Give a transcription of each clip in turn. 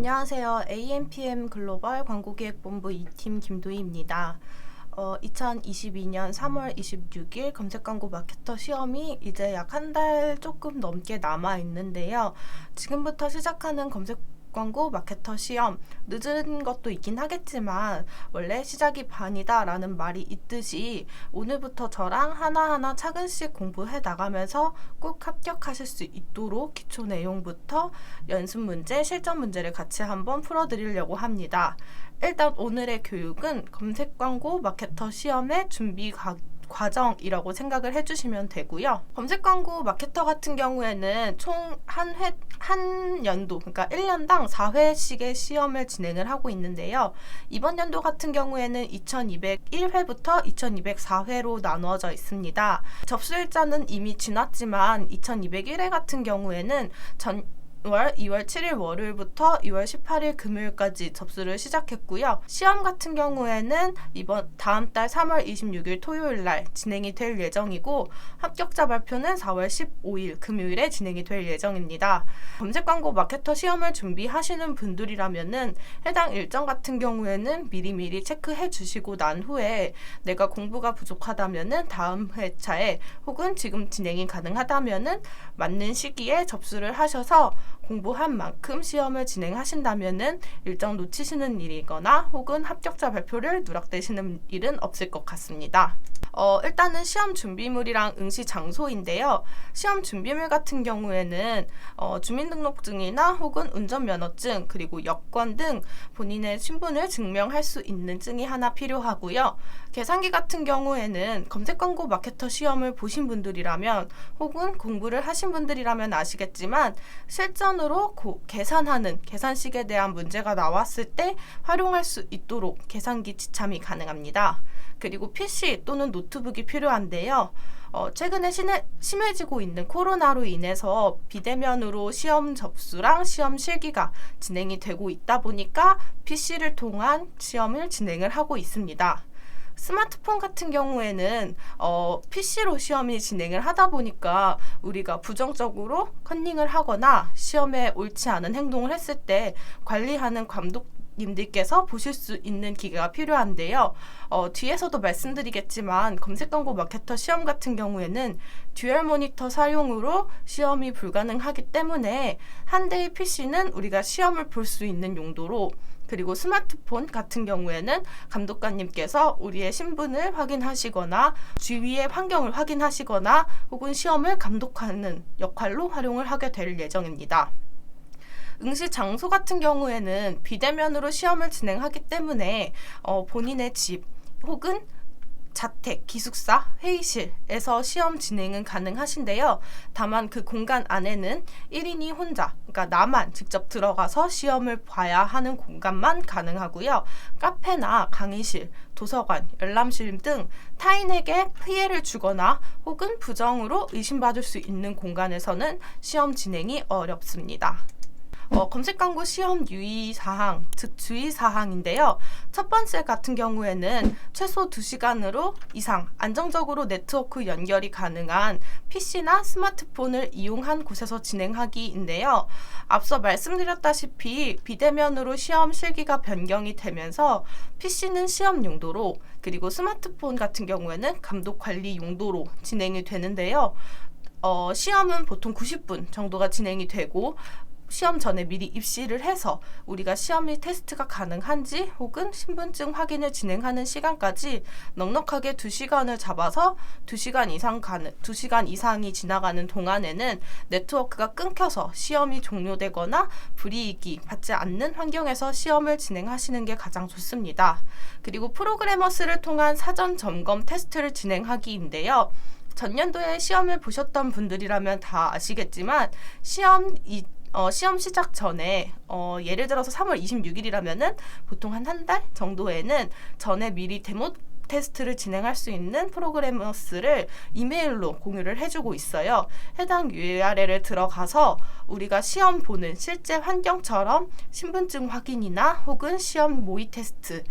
안녕하세요. AMPM 글로벌 광고기획본부 2팀 김도희입니다. 2022년 3월 26일 검색광고 마케터 시험이 이제 약 한 달 조금 넘게 남아 있는데요. 지금부터 시작하는 검색광고 마케터 시험, 늦은 것도 있긴 하겠지만 원래 시작이 반이다 라는 말이 있듯이 오늘부터 저랑 하나하나 차근씩 공부해 나가면서 꼭 합격하실 수 있도록 기초 내용부터 연습 문제, 실전 문제를 같이 한번 풀어드리려고 합니다. 일단 오늘의 교육은 검색 광고 마케터 시험의 준비 과정이라고 생각을 해주시면 되고요. 검색 광고 마케터 같은 경우에는 총 한 연도, 그러니까 1년당 4회씩의 시험을 진행을 하고 있는데요. 이번 연도 같은 경우에는 2201회부터 2204회로 나누어져 있습니다. 접수일자는 이미 지났지만 2201회 같은 경우에는 2월 7일 월요일부터 2월 18일 금요일까지 접수를 시작했고요. 시험 같은 경우에는 다음 달 3월 26일 토요일 날 진행이 될 예정이고 합격자 발표는 4월 15일 금요일에 진행이 될 예정입니다. 검색 광고 마케터 시험을 준비하시는 분들이라면은 해당 일정 같은 경우에는 미리미리 체크해 주시고 난 후에 내가 공부가 부족하다면은 다음 회차에 혹은 지금 진행이 가능하다면은 맞는 시기에 접수를 하셔서 공부한 만큼 시험을 진행하신다면은 일정 놓치시는 일이거나 혹은 합격자 발표를 누락되시는 일은 없을 것 같습니다. 일단은 시험 준비물이랑 응시 장소인데요. 시험 준비물 같은 경우에는 주민등록증이나 혹은 운전면허증 그리고 여권 등 본인의 신분을 증명할 수 있는 증이 하나 필요하고요. 계산기 같은 경우에는 검색 광고 마케터 시험을 보신 분들이라면 혹은 공부를 하신 분들이라면 아시겠지만 실전으로 계산하는 계산식에 대한 문제가 나왔을 때 활용할 수 있도록 계산기 지참이 가능합니다. 그리고 PC 또는 노트북이 필요한데요. 최근에 심해지고 있는 코로나로 인해서 비대면으로 시험 접수랑 시험 실기가 진행이 되고 있다 보니까 PC를 통한 시험을 진행을 하고 있습니다. 스마트폰 같은 경우에는 PC로 시험이 진행을 하다 보니까 우리가 부정적으로 컨닝을 하거나 시험에 옳지 않은 행동을 했을 때 관리하는 감독님들께서 보실 수 있는 기계가 필요한데요. 뒤에서도 말씀드리겠지만 검색 광고 마케터 시험 같은 경우에는 듀얼 모니터 사용으로 시험이 불가능하기 때문에 한 대의 PC는 우리가 시험을 볼 수 있는 용도로 그리고 스마트폰 같은 경우에는 감독관님께서 우리의 신분을 확인하시거나 주위의 환경을 확인하시거나 혹은 시험을 감독하는 역할로 활용을 하게 될 예정입니다. 응시 장소 같은 경우에는 비대면으로 시험을 진행하기 때문에 본인의 집 혹은 자택, 기숙사, 회의실에서 시험 진행은 가능하신데요. 다만 그 공간 안에는 1인이 혼자, 그러니까 나만 직접 들어가서 시험을 봐야 하는 공간만 가능하고요. 카페나 강의실, 도서관, 열람실 등 타인에게 피해를 주거나 혹은 부정으로 의심받을 수 있는 공간에서는 시험 진행이 어렵습니다. 검색 광고 시험 유의사항, 즉 주의사항인데요. 첫 번째 같은 경우에는 최소 2시간으로 이상 안정적으로 네트워크 연결이 가능한 PC나 스마트폰을 이용한 곳에서 진행하기인데요. 앞서 말씀드렸다시피 비대면으로 시험 실기가 변경이 되면서 PC는 시험 용도로 그리고 스마트폰 같은 경우에는 감독 관리 용도로 진행이 되는데요. 시험은 보통 90분 정도가 진행이 되고 시험 전에 미리 입시를 해서 우리가 시험이 테스트가 가능한지 혹은 신분증 확인을 진행하는 시간까지 넉넉하게 2시간을 잡아서 2시간 이상이 지나가는 동안에는 네트워크가 끊겨서 시험이 종료되거나 불이익이 받지 않는 환경에서 시험을 진행하시는 게 가장 좋습니다. 그리고 프로그래머스를 통한 사전 점검 테스트를 진행하기인데요. 전년도에 시험을 보셨던 분들이라면 다 아시겠지만 시험 시작 전에 예를 들어서 3월 26일이라면은 보통 한 달 정도에는 전에 미리 데모 테스트를 진행할 수 있는 프로그래머스를 이메일로 공유를 해주고 있어요. 해당 URL을 들어가서 우리가 시험 보는 실제 환경처럼 신분증 확인이나 혹은 시험 모의 테스트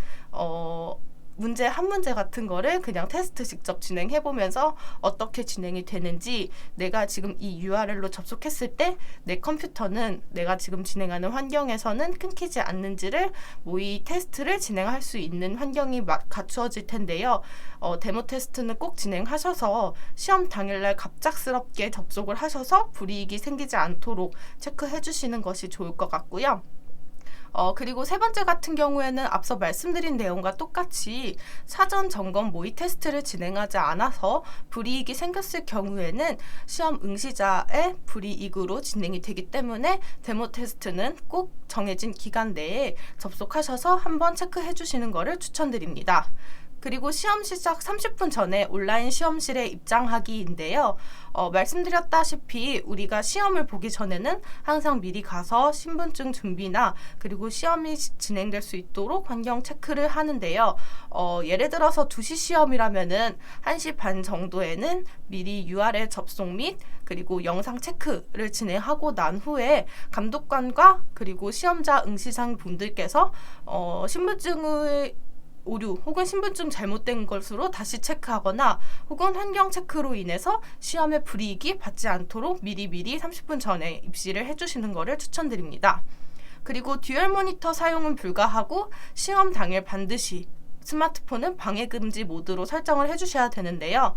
문제 한 문제 같은 거를 그냥 테스트 직접 진행해보면서 어떻게 진행이 되는지, 내가 지금 이 URL로 접속했을 때 내 컴퓨터는 내가 지금 진행하는 환경에서는 끊기지 않는지를 모의 테스트를 진행할 수 있는 환경이 갖추어질 텐데요. 데모 테스트는 꼭 진행하셔서 시험 당일날 갑작스럽게 접속을 하셔서 불이익이 생기지 않도록 체크해 주시는 것이 좋을 것 같고요. 그리고 세 번째 같은 경우에는 앞서 말씀드린 내용과 똑같이 사전 점검 모의 테스트를 진행하지 않아서 불이익이 생겼을 경우에는 시험 응시자의 불이익으로 진행이 되기 때문에 데모 테스트는 꼭 정해진 기간 내에 접속하셔서 한번 체크해 주시는 것을 추천드립니다. 그리고 시험 시작 30분 전에 온라인 시험실에 입장하기인데요. 말씀드렸다시피 우리가 시험을 보기 전에는 항상 미리 가서 신분증 준비나 그리고 시험이 진행될 수 있도록 환경 체크를 하는데요. 예를 들어서 2시 시험이라면은 1시 반 정도에는 미리 URL 접속 및 그리고 영상 체크를 진행하고 난 후에 감독관과 그리고 시험자 응시장 분들께서 신분증의 오류 혹은 신분증 잘못된 것으로 다시 체크하거나 혹은 환경 체크로 인해서 시험에 불이익이 받지 않도록 미리 30분 전에 입시를 해주시는 것을 추천드립니다. 그리고 듀얼 모니터 사용은 불가하고 시험 당일 반드시 스마트폰은 방해금지 모드로 설정을 해주셔야 되는데요.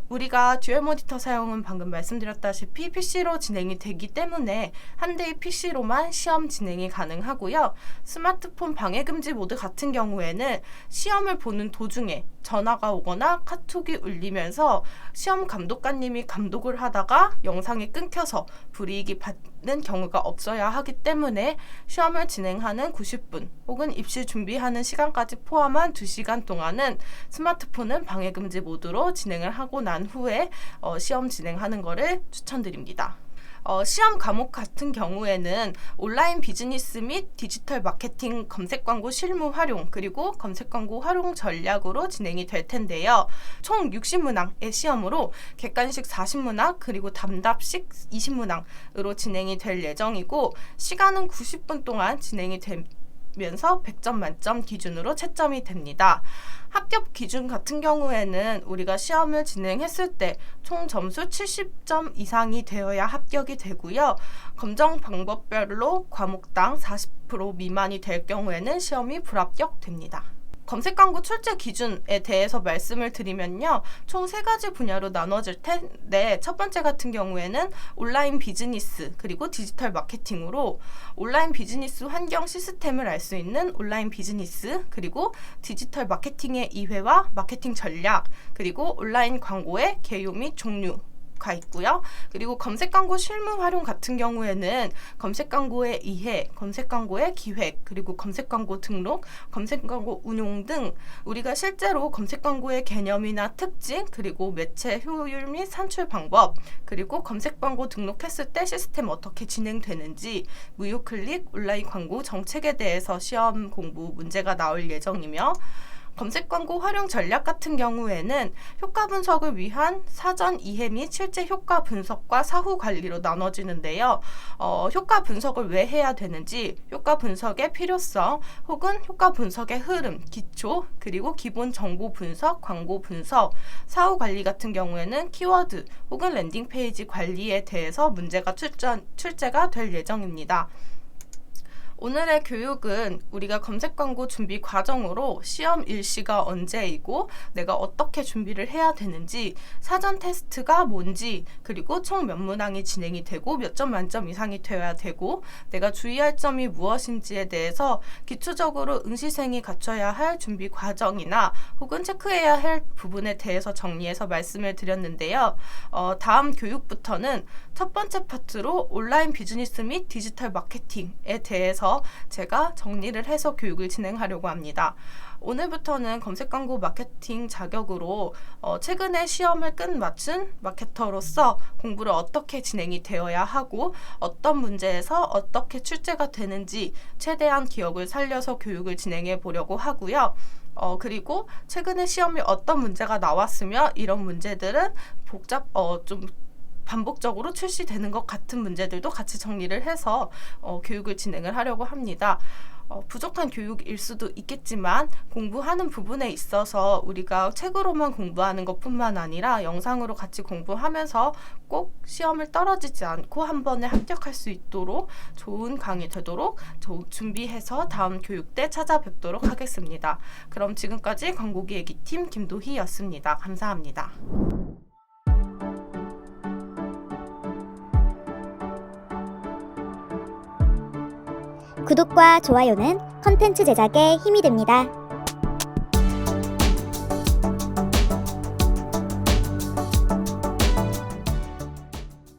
우리가 듀얼 모니터 사용은 방금 말씀드렸다시피 PC로 진행이 되기 때문에 한 대의 PC로만 시험 진행이 가능하고요. 스마트폰 방해금지 모드 같은 경우에는 시험을 보는 도중에 전화가 오거나 카톡이 울리면서 시험 감독관님이 감독을 하다가 영상이 끊겨서 불이익이 받는 경우가 없어야 하기 때문에 시험을 진행하는 90분 혹은 입시 준비하는 시간까지 포함한 2시간 동안은 스마트폰은 방해금지 모드로 진행을 하고 난 후에 시험 진행하는 것을 추천드립니다. 시험 과목 같은 경우에는 온라인 비즈니스 및 디지털 마케팅 검색 광고 실무 활용 그리고 검색 광고 활용 전략으로 진행이 될 텐데요. 총 60문항의 시험으로 객관식 40문항 그리고 답답식 20문항으로 진행이 될 예정이고 시간은 90분 동안 진행이 면서 100점 만점 기준으로 채점이 됩니다. 합격 기준 같은 경우에는 우리가 시험을 진행했을 때 총 점수 70점 이상이 되어야 합격이 되고요. 검정 방법별로 과목당 40% 미만이 될 경우에는 시험이 불합격됩니다. 검색 광고 출제 기준에 대해서 말씀을 드리면요. 총 3가지 분야로 나눠질 텐데 첫 번째 같은 경우에는 온라인 비즈니스 그리고 디지털 마케팅으로 온라인 비즈니스 환경 시스템을 알 수 있는 온라인 비즈니스 그리고 디지털 마케팅의 이해와 마케팅 전략 그리고 온라인 광고의 개요 및 종류 가 있고요. 그리고 검색 광고 실무 활용 같은 경우에는 검색 광고의 이해, 검색 광고의 기획, 그리고 검색 광고 등록, 검색 광고 운용 등 우리가 실제로 검색 광고의 개념이나 특징, 그리고 매체 효율 및 산출 방법, 그리고 검색 광고 등록했을 때 시스템 어떻게 진행되는지, 무료 클릭 온라인 광고 정책에 대해서 시험 공부 문제가 나올 예정이며 검색 광고 활용 전략 같은 경우에는 효과 분석을 위한 사전 이해 및 실제 효과 분석과 사후 관리로 나눠지는데요. 효과 분석을 왜 해야 되는지, 효과 분석의 필요성, 혹은 효과 분석의 흐름, 기초, 그리고 기본 정보 분석, 광고 분석, 사후 관리 같은 경우에는 키워드 혹은 랜딩 페이지 관리에 대해서 문제가 출제가 될 예정입니다. 오늘의 교육은 우리가 검색 광고 준비 과정으로 시험 일시가 언제이고 내가 어떻게 준비를 해야 되는지, 사전 테스트가 뭔지, 그리고 총 몇 문항이 진행이 되고 몇 점 만점 이상이 되어야 되고 내가 주의할 점이 무엇인지에 대해서 기초적으로 응시생이 갖춰야 할 준비 과정이나 혹은 체크해야 할 부분에 대해서 정리해서 말씀을 드렸는데요. 다음 교육부터는 첫 번째 파트로 온라인 비즈니스 및 디지털 마케팅에 대해서 제가 정리를 해서 교육을 진행하려고 합니다. 오늘부터는 검색 광고 마케팅 자격으로 최근에 시험을 끝마친 마케터로서 공부를 어떻게 진행이 되어야 하고 어떤 문제에서 어떻게 출제가 되는지 최대한 기억을 살려서 교육을 진행해 보려고 하고요. 그리고 최근에 시험에 어떤 문제가 나왔으며 이런 문제들은 좀 반복적으로 출시되는 것 같은 문제들도 같이 정리를 해서 교육을 진행을 하려고 합니다. 부족한 교육일 수도 있겠지만 공부하는 부분에 있어서 우리가 책으로만 공부하는 것뿐만 아니라 영상으로 같이 공부하면서 꼭 시험을 떨어지지 않고 한 번에 합격할 수 있도록 좋은 강의 되도록 준비해서 다음 교육 때 찾아뵙도록 하겠습니다. 그럼 지금까지 광고기획팀 김도희였습니다. 감사합니다. 구독과 좋아요는 컨텐츠 제작에 힘이 됩니다.